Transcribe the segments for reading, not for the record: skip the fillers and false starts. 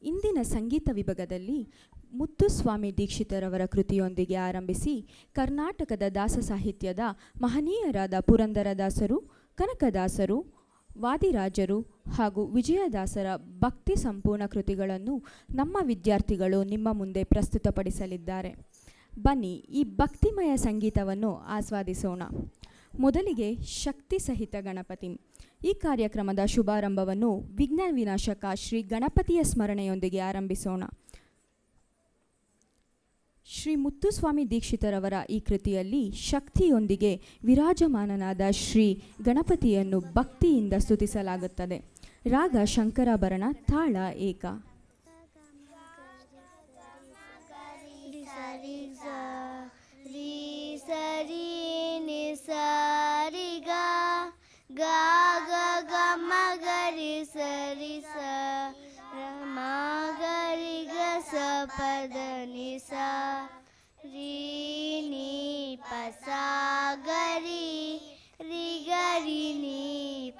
ಇಂದಿನ ಸಂಗೀತ ವಿಭಾಗದಲ್ಲಿ ಮುತ್ತುಸ್ವಾಮಿ ದೀಕ್ಷಿತರವರ ಕೃತಿಯೊಂದಿಗೆ ಆರಂಭಿಸಿ ಕರ್ನಾಟಕದ ದಾಸ ಸಾಹಿತ್ಯದ ಮಹನೀಯರಾದ ಪುರಂದರದಾಸರು, ಕನಕದಾಸರು, ವಾದಿರಾಜರು ಹಾಗೂ ವಿಜಯದಾಸರ ಭಕ್ತಿ ಸಂಪೂರ್ಣ ಕೃತಿಗಳನ್ನು ನಮ್ಮ ವಿದ್ಯಾರ್ಥಿಗಳು ನಿಮ್ಮ ಮುಂದೆ ಪ್ರಸ್ತುತಪಡಿಸಲಿದ್ದಾರೆ. ಬನ್ನಿ ಈ ಭಕ್ತಿಮಯ ಸಂಗೀತವನ್ನು ಆಸ್ವಾದಿಸೋಣ. ಮೊದಲಿಗೆ ಶಕ್ತಿ ಸಹಿತ ಗಣಪತಿ. ಈ ಕಾರ್ಯಕ್ರಮದ ಶುಭಾರಂಭವನ್ನು ವಿಘ್ನ ವಿನಾಶಕ ಶ್ರೀ ಗಣಪತಿಯ ಸ್ಮರಣೆಯೊಂದಿಗೆ ಆರಂಭಿಸೋಣ. ಶ್ರೀ ಮುತ್ತುಸ್ವಾಮಿ ದೀಕ್ಷಿತರವರ ಈ ಕೃತಿಯಲ್ಲಿ ಶಕ್ತಿಯೊಂದಿಗೆ ವಿರಾಜಮಾನನಾದ ಶ್ರೀ ಗಣಪತಿಯನ್ನು ಭಕ್ತಿಯಿಂದ ಸ್ತುತಿಸಲಾಗುತ್ತದೆ. ರಾಗ ಶಂಕರಾಭರಣ, ತಾಳ ಏಕ. पदनिसा रीनी पसागरी रिगरिनी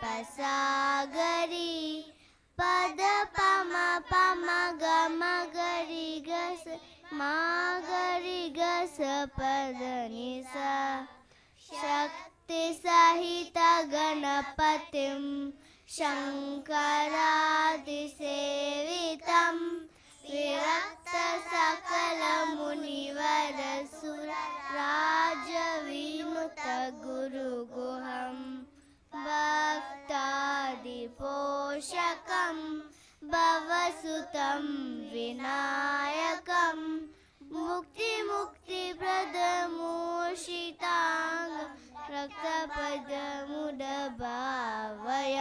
पसागरी पद पम पम गम गरि गस मागरि गस पदनिसा शक्ति सहित गणपतिं शंकरादिसेवितं विरक्त सकल मुनिवर सुर राज विनुत गुरु गुहं भक्तादि पोषकं भवसुतं विनायकं मुक्ति मुक्ति प्रदमूषितांग रक्तपदमुद भावयामि.